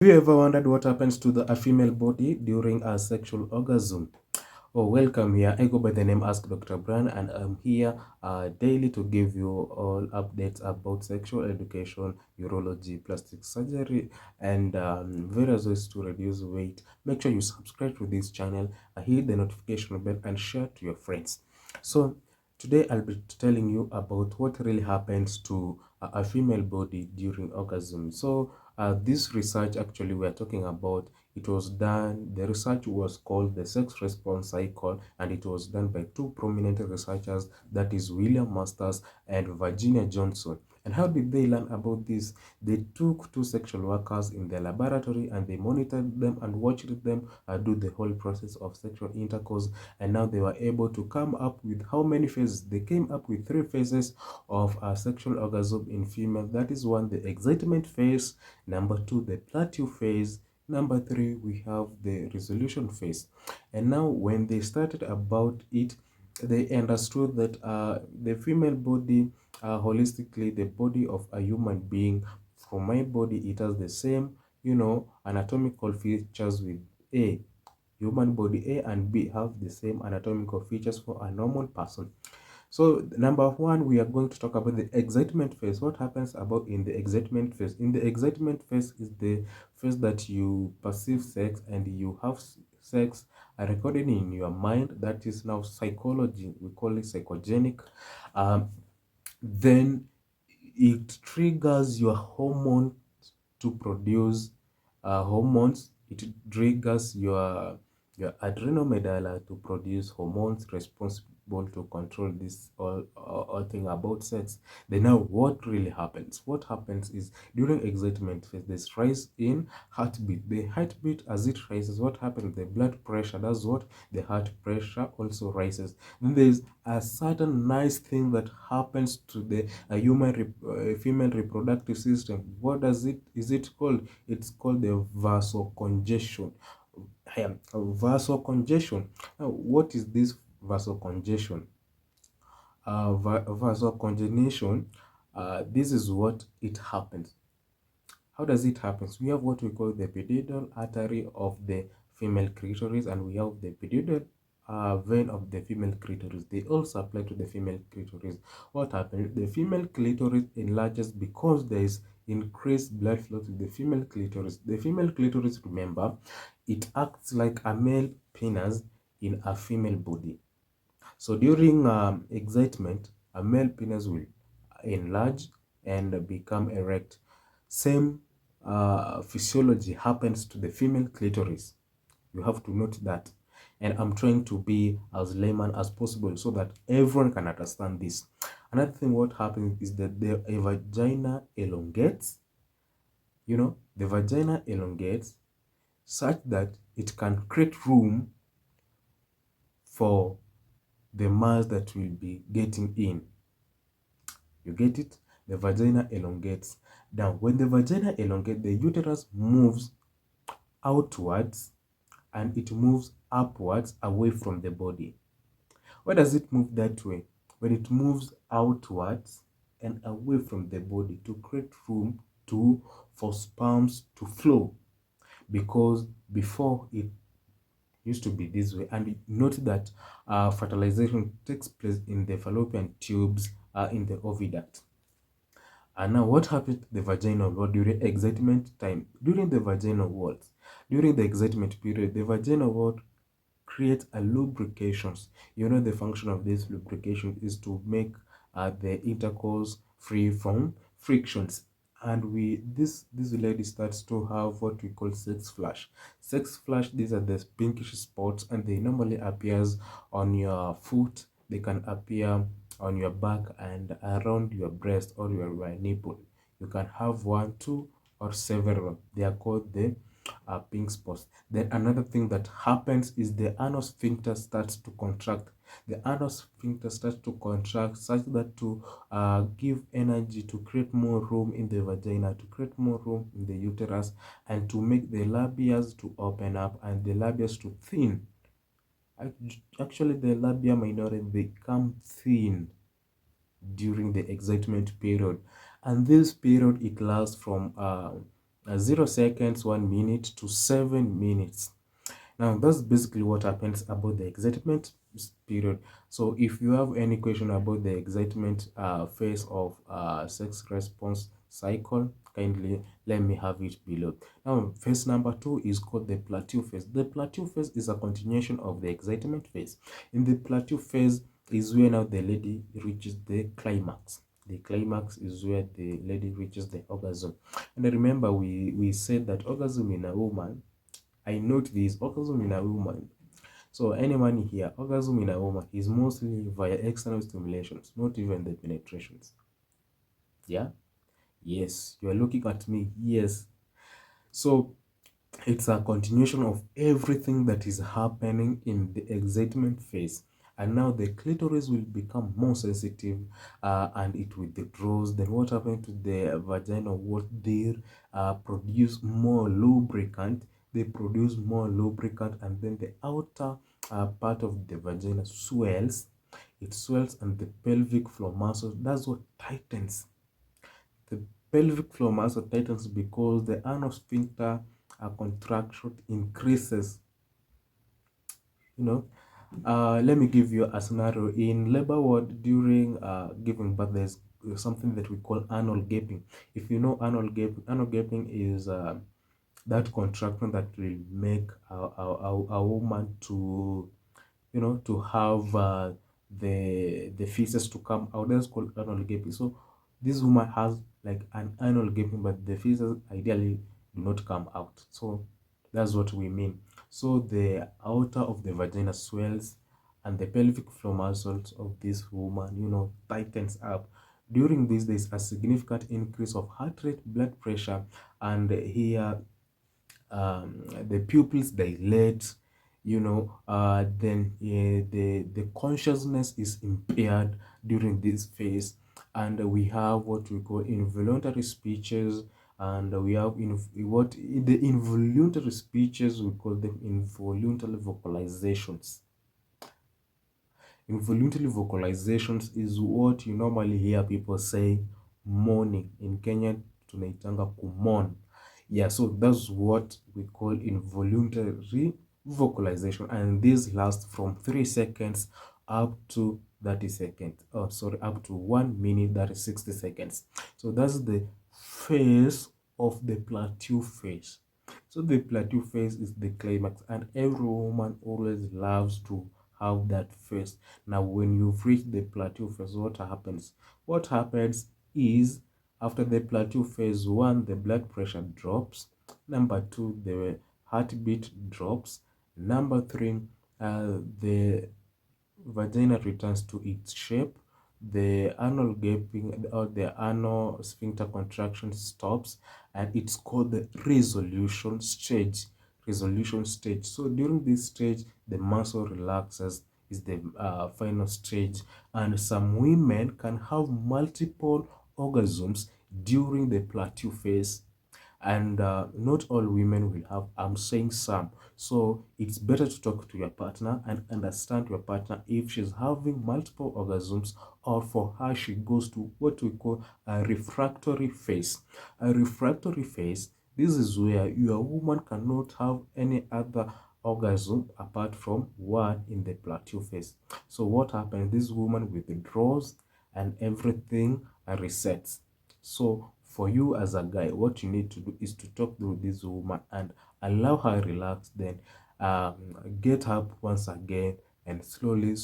Have you ever wondered what happens to a female body during a sexual orgasm? Oh, welcome here. I go by the name Ask Dr. Bran, and I'm here daily to give you all updates about sexual education, urology, plastic surgery, and various ways to reduce weight. Make sure you subscribe to this channel, hit the notification bell, and share to your friends. So, today I'll be telling you about what really happens to a female body during orgasm. So, this research actually we're talking about, it was done, the research was called the sex response cycle, and it was done by two prominent researchers, that is William Masters and Virginia Johnson. And how did they learn about this? They took two sexual workers in the laboratory and they monitored them and watched them do the whole process of sexual intercourse, and now they were able to come up with how many phases. They came up with three phases of sexual orgasm in female. That is one, the excitement phase; number two, the plateau phase; number three, we have the resolution phase. And now when they started about it, they understood that the female body, holistically, the body of a human being, for my body, it has the same, anatomical features with A. Human body A and B have the same anatomical features for a normal person. So number one, we are going to talk about the excitement phase. What happens about in the excitement phase? In the excitement phase is the phase that you perceive sex and you have sex recorded in your mind. That is now psychology. We call it psychogenic. Then it triggers your hormone to produce hormones. It triggers your adrenal medulla to produce hormones responsible to control this all thing about sex. Then now what really happens? What happens is during excitement phase, there's rise in heartbeat. The heartbeat, as it rises, what happens? The blood pressure, that's what the heart pressure also rises. Then there's a certain nice thing that happens to the female reproductive system. What does it is it called? It's called the vasocongestion. Vasocongestion. Now, what is this vasocongestion? Vasocongestion. This is what it happens. How does it happen? We have what we call the pudendal artery of the female clitoris, and we have the pudendal vein of the female clitoris. They all supply to the female clitoris. What happens? The female clitoris enlarges because there is increased blood flow to the female clitoris. The female clitoris, remember, it acts like a male penis in a female body. So during excitement, a male penis will enlarge and become erect. Same physiology happens to the female clitoris. You have to note that. And I'm trying to be as layman as possible so that everyone can understand this. Another thing, what happens is that the vagina elongates. The vagina elongates such that it can create room for the mass that will be getting in. You get it? The vagina elongates. Now, when the vagina elongates, the uterus moves outwards and it moves upwards away from the body. Why does it move that way? When it moves outwards and away from the body to create room for sperms to flow, because before it used to be this way. And note that fertilization takes place in the fallopian tubes, in the oviduct. And now what happens to the vaginal wall during excitement time? During the vaginal walls, during the excitement period, the vaginal wall creates a lubrications. The function of this lubrication is to make the intercourse free from frictions. And this lady starts to have what we call sex flash. Sex flash, these are the pinkish spots, and they normally appears on your foot. They can appear on your back and around your breast or your nipple. You can have one, two, or several. They are called the pink spots. Then another thing that happens is the anal sphincter starts to contract. The anal sphincter starts to contract such that to give energy to create more room in the vagina, to create more room in the uterus, and to make the labias to open up and the labias to thin. Actually, the labia minora become thin during the excitement period, and this period, it lasts from 0 seconds, 1 minute to 7 minutes. Now that's basically what happens about the excitement period. So if you have any question about the excitement phase of sex response cycle, kindly let me have it below. Now phase number 2 is called the plateau phase. The plateau phase is a continuation of the excitement phase. In the plateau phase is where now the lady reaches the climax. The climax is where the lady reaches the orgasm. And remember, we said that orgasm in a woman, I note this, orgasm in a woman. So any man here, orgasm in a woman is mostly via external stimulations, not even the penetrations. Yeah? Yes. You are looking at me. Yes. So it's a continuation of everything that is happening in the excitement phase. And now the clitoris will become more sensitive and it withdraws. Then what happens to the vagina? What they produce more lubricant. They produce more lubricant, and then the outer part of the vagina swells. It swells, and the pelvic floor muscle, that's what tightens. The pelvic floor muscle tightens because the anal sphincter contraction increases. You know, let me give you a scenario. In labor ward during giving birth, there's something that we call anal gaping. If you know anal gaping is that contraction that will make a woman to, you know, to have the feces to come out. That's called anal gaping. So this woman has like an anal gaping, but the feces ideally do not come out. So that's what we mean. So the outer of the vagina swells, and the pelvic floor muscles of this woman, you know, tightens up. During this, there's a significant increase of heart rate, blood pressure, and here the pupils dilate, you know. Then the consciousness is impaired during this phase, and we have what we call involuntary speeches, and we have what the involuntary speeches, we call them involuntary vocalizations. Involuntary vocalizations is what you normally hear people say mourning. In Kenya tunaitanga kumon. Yeah, so that's what we call involuntary vocalization, and this lasts from 3 seconds up to 30 seconds. Oh, sorry, up to 1 minute, that is 60 seconds. So that's the phase of the plateau phase. So the plateau phase is the climax, and every woman always loves to have that phase. Now, when you've reached the plateau phase, what happens? What happens is, after the plateau phase 1, the blood pressure drops. Number 2, the heartbeat drops. Number 3, the vagina returns to its shape. The anal gaping or the anal sphincter contraction stops, and it's called the resolution stage. Resolution stage. So during this stage, the muscle relaxes, is the final stage, and some women can have multiple orgasms during the plateau phase, and not all women will have. I'm saying some. So it's better to talk to your partner and understand your partner if she's having multiple orgasms, or for her she goes to what we call a refractory phase. A refractory phase, this is where your woman cannot have any other orgasm apart from one in the plateau phase. So what happens? This woman withdraws, and everything resets. So for you as a guy, what you need to do is to talk to this woman and allow her relax, then um, get up once again, and slowly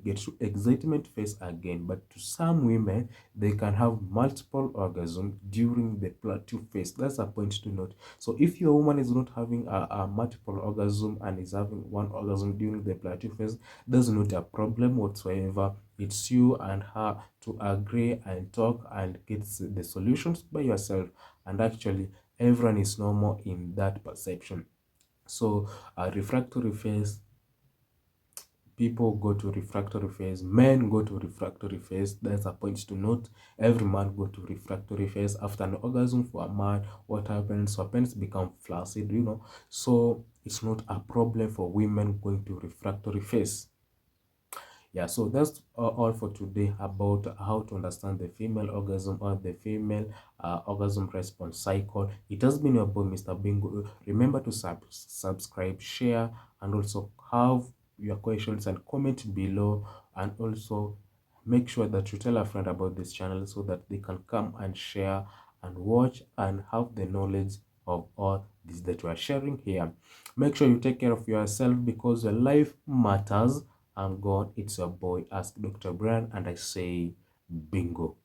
get to excitement phase again. But to some women, they can have multiple orgasms during the plateau phase. That's a point to note. So if your woman is not having a multiple orgasm and is having one orgasm during the plateau phase, that's not a problem whatsoever. It's you and her to agree and talk and get the solutions by yourself, and actually everyone is normal in that perception. So refractory phase, people go to refractory phase, men go to refractory phase. That's a point to note. Every man go to refractory phase. After an orgasm for a man, what happens? So penis become flaccid, you know. So it's not a problem for women going to refractory phase. Yeah, so that's all for today about how to understand the female orgasm or the female orgasm response cycle. It has been your boy, Mr. Bingo. Remember to subscribe, share, and also have your questions and comment below. And also make sure that you tell a friend about this channel so that they can come and share and watch and have the knowledge of all this that we are sharing here. Make sure you take care of yourself because your life matters. I'm gone. It's your boy, Ask Dr. Brian, and I say bingo.